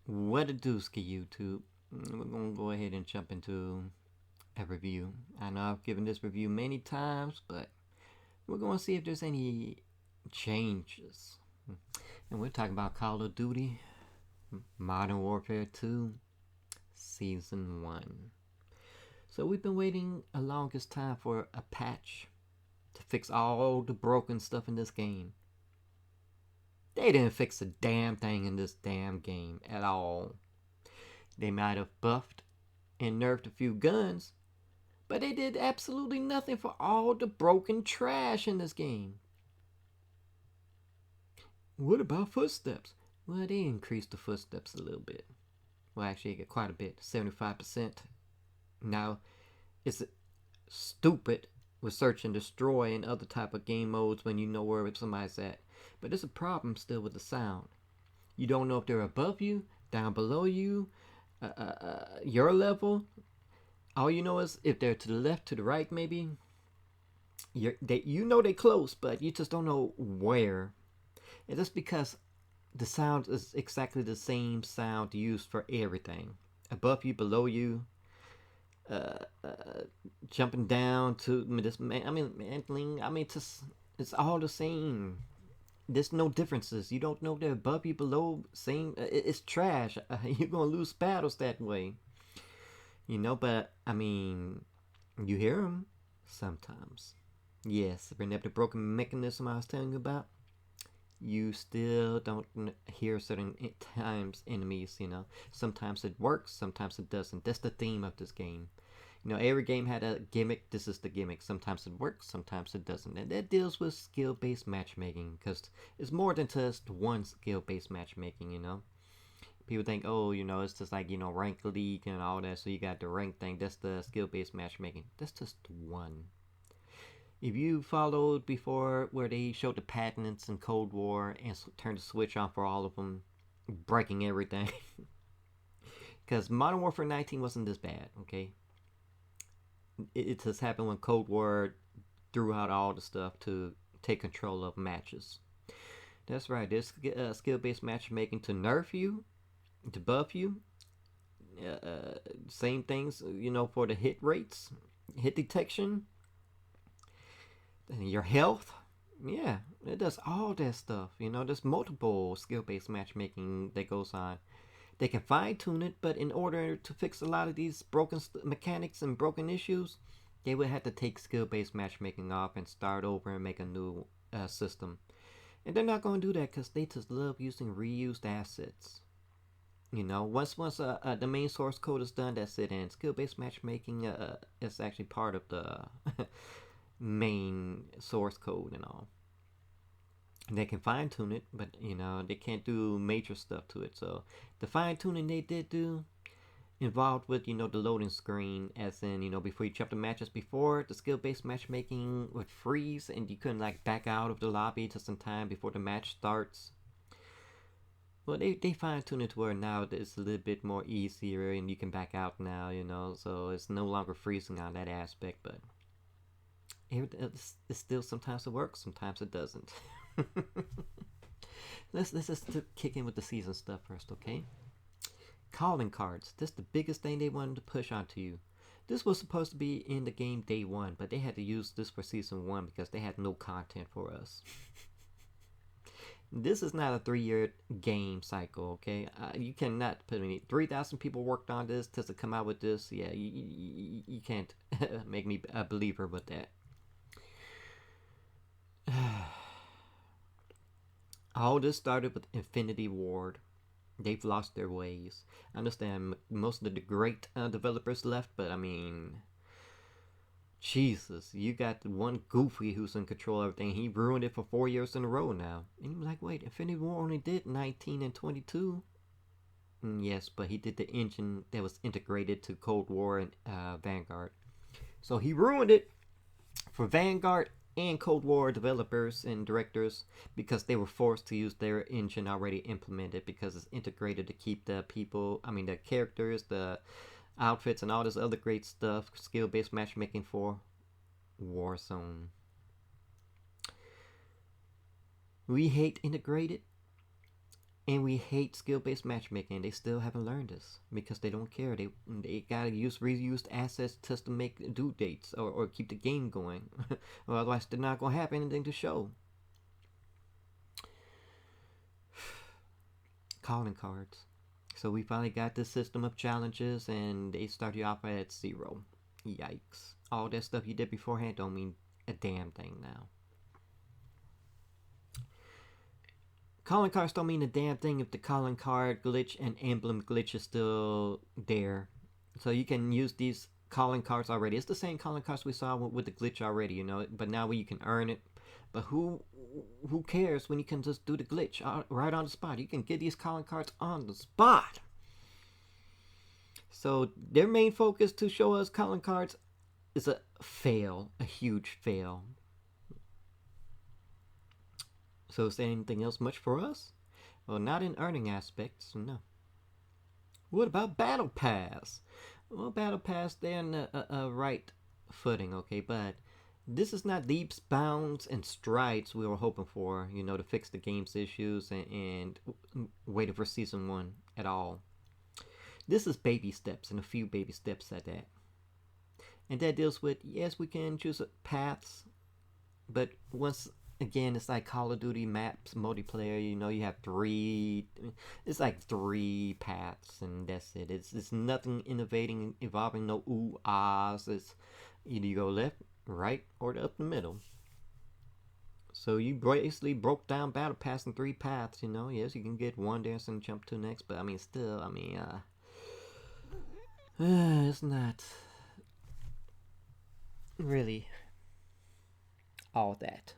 What it do, Ski YouTube? We're gonna go ahead and jump into a review. I know I've given this review many times, but we're gonna see if there's any changes. And we're talking about Call of Duty Modern Warfare 2 Season 1. So we've been waiting a longest time for a patch to fix all the broken stuff in this game. They didn't fix a damn thing in this damn game at all. They might have buffed and nerfed a few guns, but they did absolutely nothing for all the broken trash in this game. What about footsteps? Well, they increased the footsteps a little bit. Well, actually, quite a bit, 75%. Now, it's stupid with search and destroy and other type of game modes when you know where somebody's at. But there's a problem still with the sound. You don't know if they're above you, down below you, your level. All you know is if they're to the left, to the right, maybe. You know they're close, but you just don't know where. And that's because the sound is exactly the same sound used for everything. Above you, below you, jumping down to mantling. It's all the same. There's no differences. You don't know they're above you, below, same. It's trash. You're gonna lose battles that way. But you hear them sometimes. Yes, remember the broken mechanism I was telling you about? You still don't hear certain times enemies. Sometimes it works, sometimes it doesn't. That's the theme of this game. Every game had a gimmick. This is the gimmick. Sometimes it works, sometimes it doesn't. And that deals with skill-based matchmaking, because it's more than just one skill-based matchmaking. People think, oh, it's just like, rank league and all that, so you got the rank thing. That's the skill-based matchmaking. That's just one. If you followed before where they showed the patents in Cold War and turned the switch on for all of them, breaking everything. Because Modern Warfare 19 wasn't this bad, okay? It just happened when Cold War threw out all the stuff to take control of matches. That's right, there's skill-based matchmaking to nerf you, to buff you. Same things, for the hit rates, hit detection, and your health. Yeah, it does all that stuff. There's multiple skill-based matchmaking that goes on. They can fine-tune it, but in order to fix a lot of these broken mechanics and broken issues, they would have to take skill-based matchmaking off and start over and make a new system. And they're not going to do that because they just love using reused assets. Once the main source code is done, that's it. And skill-based matchmaking is actually part of the main source code and all. They can fine tune it, but they can't do major stuff to it. So the fine tuning they did do involved with the loading screen, as in before you jump the matches. Before, the skill-based matchmaking would freeze and you couldn't like back out of the lobby just in time before the match starts. Well, they fine tuned it to where now it's a little bit more easier and you can back out now. So it's no longer freezing on that aspect, but it's still, sometimes it works, sometimes it doesn't. Let's just kick in with the season stuff first, okay? Calling cards. This is the biggest thing they wanted to push onto you. This was supposed to be in the game day one, but they had to use this for season 1 because they had no content for us. This is not a 3-year game cycle, okay? You cannot put 3,000 people worked on this just to come out with this. Yeah, you can't make me a believer with that. All this started with Infinity Ward. They've lost their ways. I understand most of the great developers left, but Jesus, you got one goofy who's in control of everything. He ruined it for 4 years in a row now. And you're like, wait, Infinity Ward only did 19 and 22? Yes, but he did the engine that was integrated to Cold War and Vanguard. So he ruined it for Vanguard and Cold War developers and directors because they were forced to use their engine already implemented because it's integrated to keep the people, the characters, the outfits, and all this other great stuff, skill-based matchmaking for Warzone. We hate integrated. And we hate skill-based matchmaking. They still haven't learned this because they don't care. They gotta use reused assets just to make due dates or keep the game going. Or otherwise they're not gonna have anything to show. Calling cards. So we finally got this system of challenges, and they start you off at 0. Yikes. All that stuff you did beforehand don't mean a damn thing now. Calling cards don't mean a damn thing if the calling card glitch and emblem glitch is still there. So you can use these calling cards already. It's the same calling cards we saw with the glitch already, you know. But now you can earn it. But who cares when you can just do the glitch right on the spot? You can get these calling cards on the spot. So their main focus to show us calling cards is a fail, a huge fail. So is there anything else much for us? Well, not in earning aspects, no. What about Battle Pass? Well, Battle Pass, they're in a right footing, okay, but this is not leaps, bounds, and strides we were hoping for, you know, to fix the game's issues and waiting for Season 1 at all. This is baby steps, and a few baby steps at that. And that deals with, yes, we can choose paths, but once again, it's like Call of Duty maps multiplayer. You know, you have 3. It's like 3 paths, and that's it. It's nothing innovating, evolving. No ooh ahs. It's either you go left, right, or up the middle. So you basically broke down Battle Pass in 3 paths. You know, yes, you can get one there and jump to the next, but I mean, still, I mean, it's not really all that.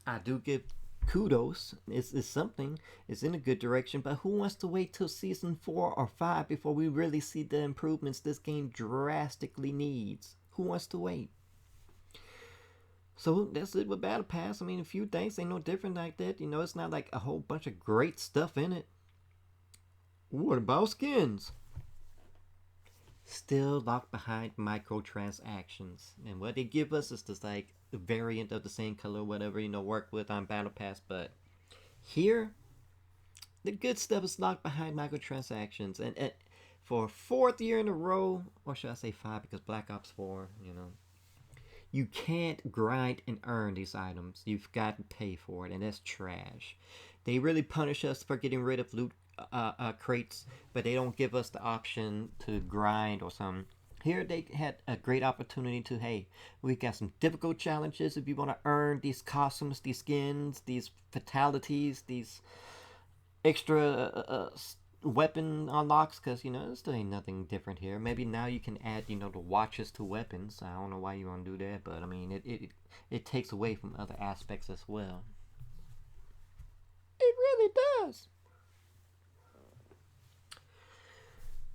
I do give kudos. It's something. It's in a good direction. But who wants to wait till Season 4 or 5 before we really see the improvements this game drastically needs? Who wants to wait? So that's it with Battle Pass. I mean, a few things ain't no different like that. You know, it's not like a whole bunch of great stuff in it. What about skins? Still locked behind microtransactions. And what they give us is just like a variant of the same color, whatever, you know, work with on Battle Pass. But here, the good stuff is locked behind microtransactions. And for a 4th year in a row, or should I say 5 because Black Ops 4, you know, you can't grind and earn these items. You've got to pay for it, and that's trash. They really punish us for getting rid of loot crates, but they don't give us the option to grind or something. Here they had a great opportunity to, hey, we got some difficult challenges if you want to earn these costumes, these skins, these fatalities, these extra weapon unlocks, because, you know, there still ain't nothing different here. Maybe now you can add, you know, the watches to weapons. I don't know why you want to do that, but I mean, it takes away from other aspects as well. It really does.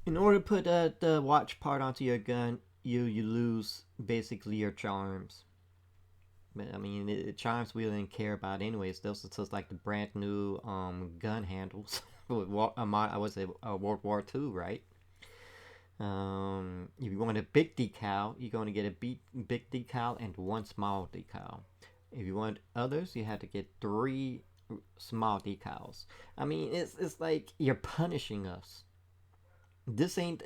In order to put the watch part onto your gun, you lose basically your charms. But I mean, the charms we didn't care about anyways. Those are just like the brand new gun handles. I would say World War II, right? If you want a big decal, you're going to get a big decal and 1 small decal. If you want others, you have to get 3 small decals. I mean, it's like you're punishing us. This ain't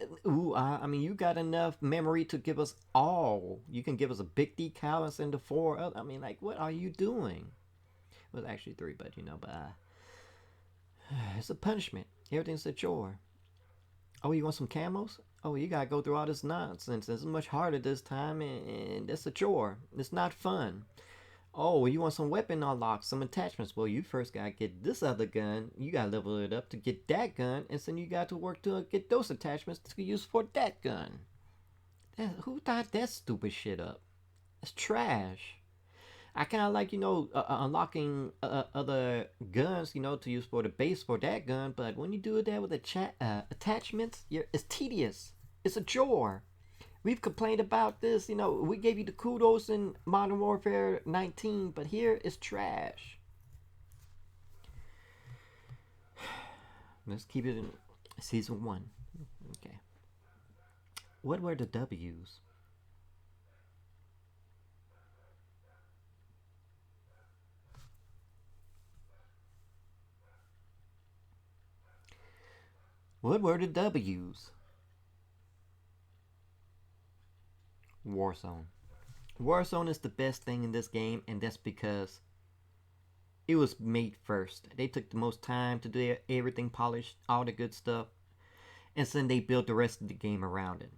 I mean, you got enough memory to give us all. You can give us a big decal and send the 4 other. I mean, like, what are you doing? Well, actually 3, but you know, but it's a punishment. Everything's a chore. Oh, you want some camos? Oh, you gotta go through all this nonsense. It's much harder this time, and that's a chore. It's not fun. Oh, you want some weapon unlocks, some attachments. Well, you first gotta get this other gun. You gotta level it up to get that gun, and then you got to work to get those attachments to use for that gun. Who thought that stupid shit up? It's trash. I kind of like, you know, unlocking other guns, you know, to use for the base for that gun. But when you do that with attachments, it's tedious. It's a chore. We've complained about this, you know, we gave you the kudos in Modern Warfare 19, but here it's trash. Let's keep it in Season 1. Okay. What were the W's? What were the W's? Warzone. Warzone is the best thing in this game, and that's because it was made first. They took the most time to do everything polished, all the good stuff, and then they built the rest of the game around it.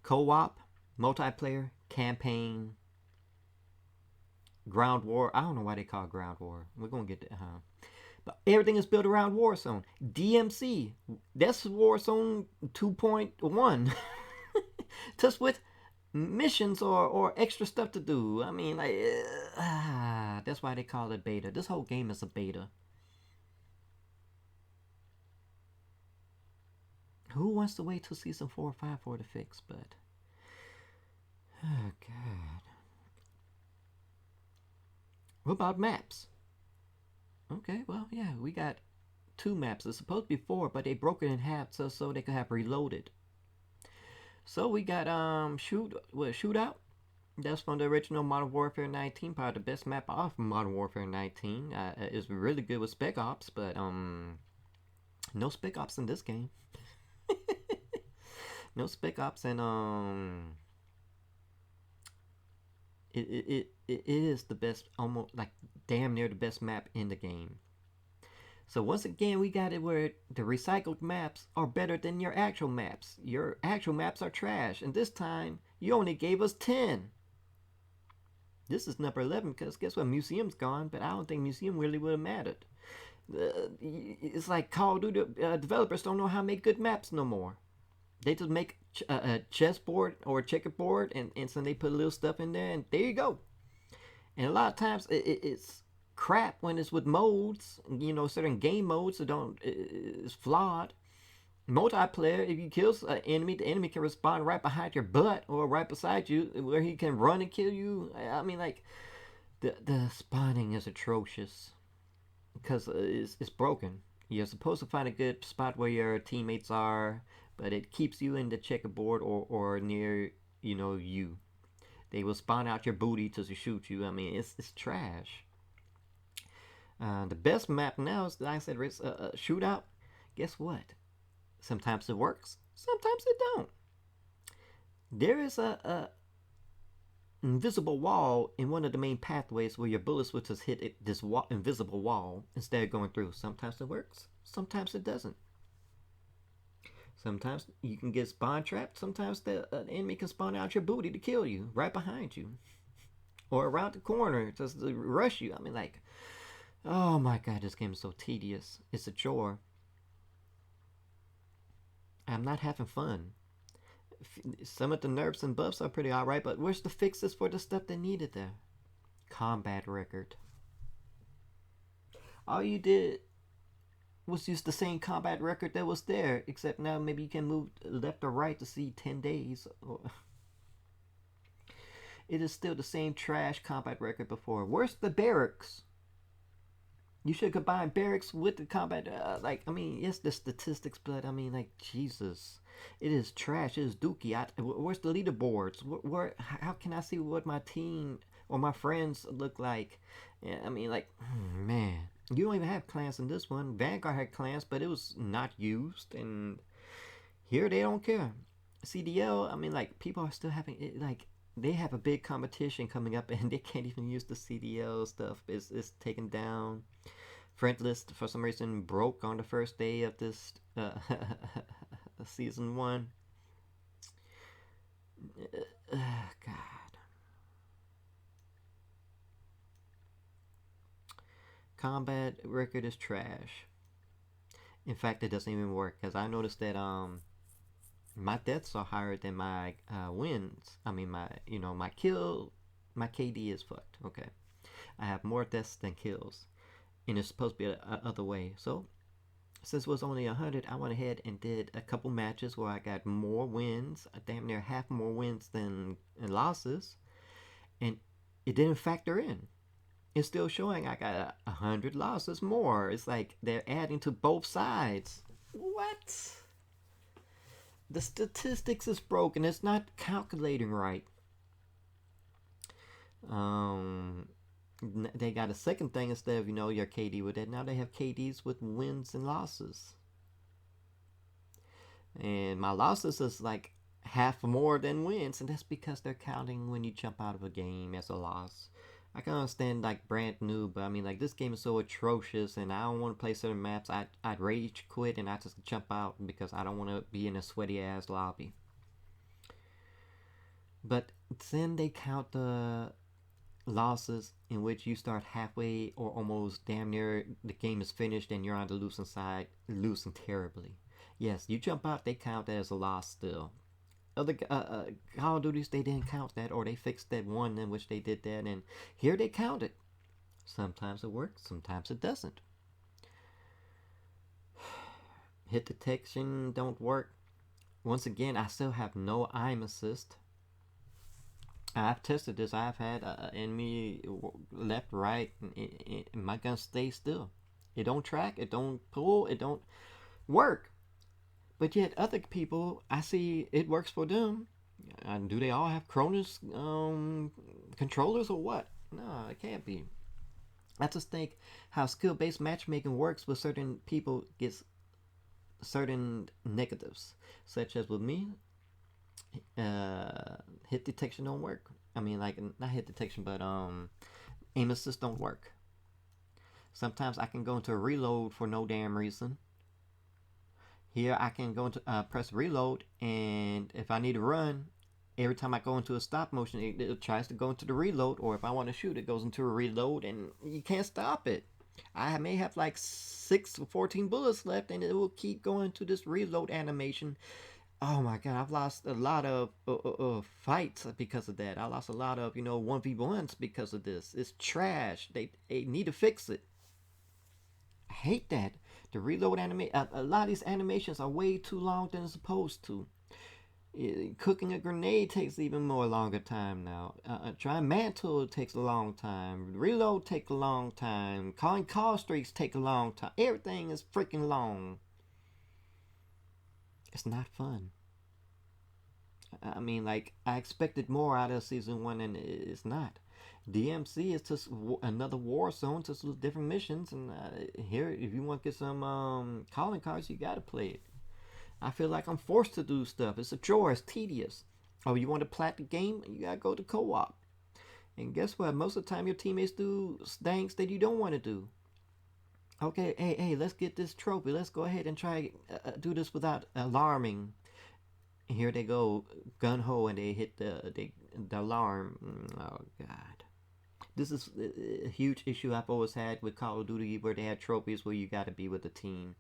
Co-op, multiplayer, campaign, ground war. I don't know why they call it ground war. We're gonna get that, huh? But everything is built around Warzone. DMC, that's Warzone 2.1. Just with missions or extra stuff to do. I mean, like, that's why they call it beta. This whole game is a beta. Who wants to wait till season 4 or 5 for the fix? But, oh god. What about maps? Okay, well, yeah, we got 2 maps. It's supposed to be 4, but they broke it in half so they could have reloaded. So we got shootout. That's from the original Modern Warfare 19, probably the best map off Modern Warfare 19. It's really good with Spec Ops, but no Spec Ops in this game. No Spec Ops, and it is the best, almost like damn near the best map in the game. So once again, we got it where the recycled maps are better than your actual maps. Your actual maps are trash, and this time you only gave us 10. This is number 11 because guess what? Museum's gone, but I don't think Museum really would have mattered. It's like Call of Duty developers don't know how to make good maps no more. They just make a chessboard or a checkerboard, and so they put a little stuff in there, and there you go. And a lot of times it's crap when it's with modes. You know, certain game modes that don't is flawed. Multiplayer, if you kill an enemy, the enemy can respawn right behind your butt or right beside you, where he can run and kill you. I mean, like the spawning is atrocious because it's broken. You're supposed to find a good spot where your teammates are, but it keeps you in the checkerboard or near you. They will spawn out your booty to shoot you. I mean, it's trash. The best map now is, like I said, shootout. Guess what? Sometimes it works, sometimes it don't. There is a invisible wall in one of the main pathways where your bullets would just hit this invisible wall instead of going through. Sometimes it works, sometimes it doesn't. Sometimes you can get spawn trapped. Sometimes the enemy can spawn out your booty to kill you right behind you or around the corner just to rush you. I mean, like, oh my god, this game is so tedious. It's a chore. I'm not having fun. Some of the nerfs and buffs are pretty alright, but where's the fixes for the stuff they needed there? Combat record. All you did was use the same combat record that was there, except now maybe you can move left or right to see 10 days. It is still the same trash combat record before. Where's the barracks? You should combine barracks with the combat. I mean, yes, the statistics, but I mean, like, Jesus. It is trash. It is dookie. Where's the leaderboards? How can I see what my team or my friends look like? Yeah, I mean, like, man. You don't even have clans in this one. Vanguard had clans, but it was not used. And here they don't care. CDL, I mean, like, people are still having it, like, they have a big competition coming up and they can't even use the CDL stuff. It's taken down. Friend list for some reason broke on the first day of this season 1. God. Combat record is trash. In fact, it doesn't even work because I noticed that my deaths are higher than my wins. I mean, my KD is fucked. Okay, I have more deaths than kills, and it's supposed to be a other way. So since it was only 100, I went ahead and did a couple matches where I got more wins, damn near half more wins than losses, and it didn't factor in. It's still showing I got 100 losses more. It's like they're adding to both sides. What? The statistics is broken. It's not calculating right. They got a second thing instead of your KD with it. Now they have KDs with wins and losses. And my losses is like half more than wins, and that's because they're counting when you jump out of a game as a loss. I can understand like brand new, but I mean like this game is so atrocious, and I don't want to play certain maps. I'd rage quit and I just jump out because I don't want to be in a sweaty ass lobby. But then they count the losses in which you start halfway or almost damn near the game is finished and you're on the losing side, losing terribly. Yes, you jump out, they count that as a loss still. Other Call of Duties, they didn't count that, or they fixed that one in which they did that, and here they count it. Sometimes it works, sometimes it doesn't. Hit detection don't work. Once again, I still have no aim assist. I've tested this. I've had enemy left, right, and my gun stays still. It don't track. It don't pull. It don't work. But yet other people, I see it works for them. Do they all have Cronus controllers or what? No, it can't be. I just think how skill-based matchmaking works with certain people gets certain negatives, such as with me, hit detection don't work. I mean, like not hit detection, but aim assist don't work. Sometimes I can go into a reload for no damn reason. Here I can go into press reload, and if I need to run, every time I go into a stop motion, it tries to go into the reload, or if I want to shoot, it goes into a reload, and you can't stop it. I may have like 6 or 14 bullets left, and it will keep going to this reload animation. Oh my god, I've lost a lot of fights because of that. I lost a lot of 1v1s because of this. It's trash. They need to fix it. I hate that. The reload a lot of these animations are way too long than it's supposed to. Cooking a grenade takes even more longer time now. Trying mantle takes a long time. Reload takes a long time. Calling call streaks take a long time. Everything is freaking long. It's not fun. I mean, like, I expected more out of season 1, and it's not. DMC is just another war zone, just with different missions. And here, if you want to get some calling cards, you gotta play it. I feel like I'm forced to do stuff. It's a chore. It's tedious. Oh, you want to plat the game? You gotta go to co-op. And guess what? Most of the time, your teammates do things that you don't want to do. Okay, hey, let's get this trophy. Let's go ahead and try do this without alarming. Here they go, gun ho, and they hit the alarm. Oh god, this is a huge issue I've always had with Call of Duty, where they had trophies where you got to be with the team,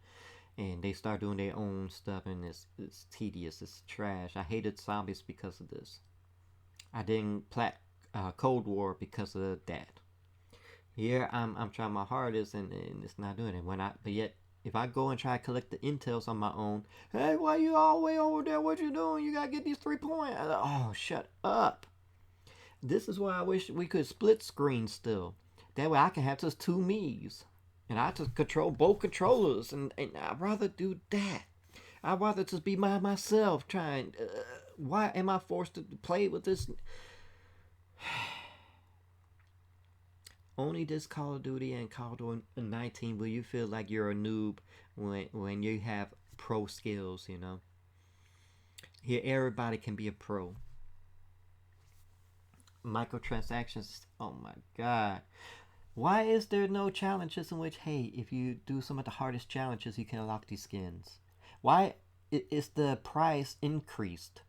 and they start doing their own stuff, and it's tedious. It's trash. I hated zombies because of this. I didn't plat Cold War because of that. Here I'm trying my hardest, and it's not doing it. But yet if I go and try to collect the intels on my own, hey, why you all the way over there? What you doing? You gotta get these 3 points. Oh, shut up. This is why I wish we could split screen still. That way I can have just 2 me's. And I just control both controllers. And I'd rather do that. I'd rather just be by myself trying. Why am I forced to play with this? Only this Call of Duty and Call of Duty 19 will you feel like you're a noob when you have pro skills, Here, everybody can be a pro. Microtransactions, oh my god. Why is there no challenges in which, hey, if you do some of the hardest challenges, you can unlock these skins? Why is the price increased?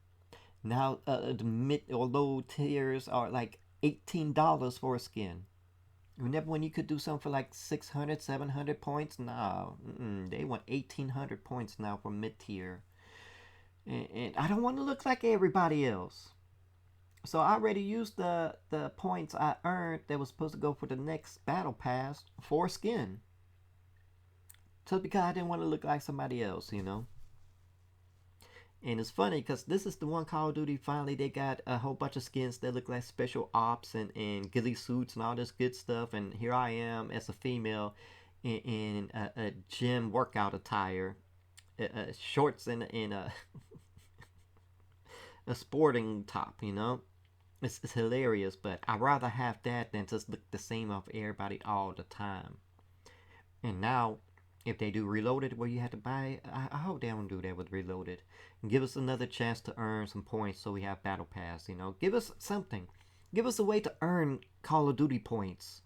Now, the mid or low tiers are like $18 for a skin. Remember when you could do something for like 600, 700 points? No, they want 1,800 points now for mid tier. And I don't want to look like everybody else. So I already used the points I earned that was supposed to go for the next battle pass for skin. Just because I didn't want to look like somebody else, And it's funny because this is the one Call of Duty finally they got a whole bunch of skins that look like special ops and ghillie suits and all this good stuff. And here I am as a female in a gym workout attire, shorts and a a sporting top. It's hilarious, but I'd rather have that than just look the same of everybody all the time. And now If they do Reloaded where you have to buy, I hope they don't do that with Reloaded. And give us another chance to earn some points so we have Battle Pass, you know. Give us something. Give us a way to earn Call of Duty points.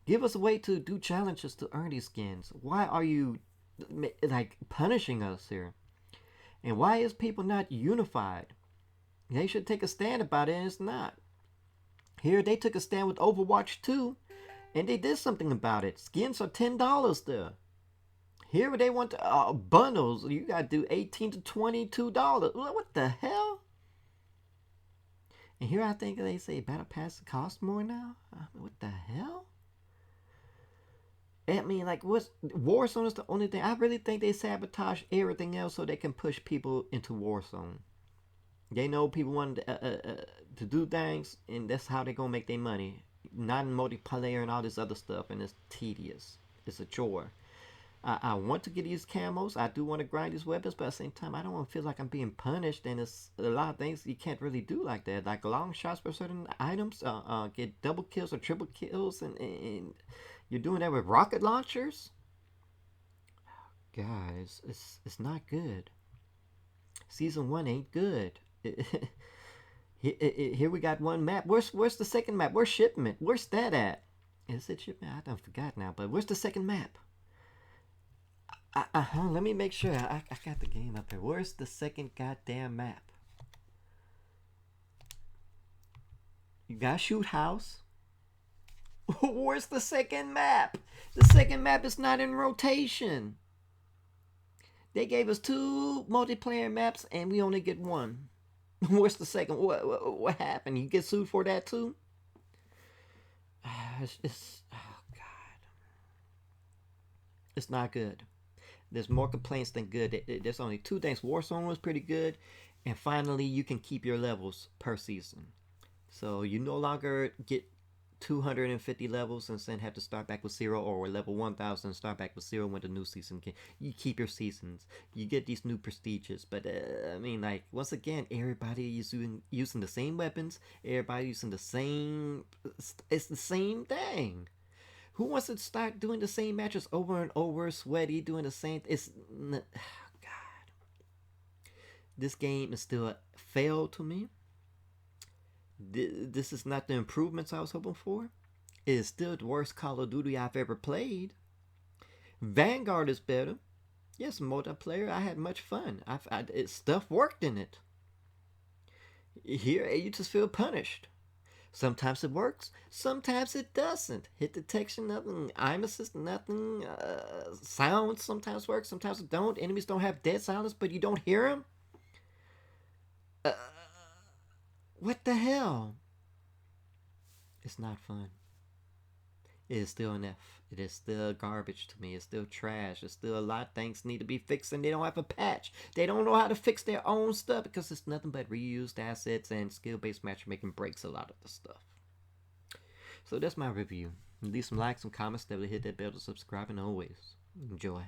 Give us a way to do challenges to earn these skins. Why are you, like, punishing us here? And why is people not unified? They should take a stand about it, and it's not. Here, they took a stand with Overwatch 2, and they did something about it. Skins are $10 there. Here they want bundles. You gotta do $18 to $22. What the hell? And here I think they say Battle Pass costs more now. What the hell? I mean, like, what's Warzone is the only thing. I really think they sabotage everything else so they can push people into Warzone. They know people want to do things, and that's how they're gonna make their money. Not in multiplayer and all this other stuff, and it's tedious. It's a chore. I want to get these camos. I do want to grind these weapons, but at the same time, I don't want to feel like I'm being punished. And it's a lot of things you can't really do like that. Like long shots for certain items, get double kills or triple kills, and you're doing that with rocket launchers. God, it's not good. Season 1 ain't good. Here we got one map. Where's the second map? Where's Shipment? Where's that at? Is it Shipment? I don't forgot now. But where's the second map? Let me make sure. I got the game up here. Where's the second goddamn map? You gotta shoot house. Where's the second map? The second map is not in rotation. They gave us 2 multiplayer maps and we only get 1. Where's the second? What happened? You get sued for that too? It's oh god. It's not good. There's more complaints than good. There's only 2 things. Warzone was pretty good, and finally you can keep your levels per season. So you no longer get 250 levels and then have to start back with 0, or level 1000 and start back with 0 when the new season can. You keep your seasons. You get these new prestiges, but I mean, like, once again, everybody is using the same weapons. Everybody using the same. It's the same thing. Who wants to start doing the same matches over and over, sweaty, doing the same? God. This game is still a fail to me. This is not the improvements I was hoping for. It is still the worst Call of Duty I've ever played. Vanguard is better. Yes, multiplayer. I had much fun. Stuff worked in it. Here, you just feel punished. Sometimes it works, sometimes it doesn't. Hit detection, nothing. Aim assist, nothing. Sound sometimes works, sometimes it don't. Enemies don't have dead silence, but you don't hear them. What the hell? It's not fun. It is still an F. It is still garbage to me. It's still trash. It's still a lot of things need to be fixed, and they don't have a patch. They don't know how to fix their own stuff because it's nothing but reused assets, and skill-based matchmaking breaks a lot of the stuff. So that's my review. Leave some likes, some comments, definitely hit that bell to subscribe, and always enjoy.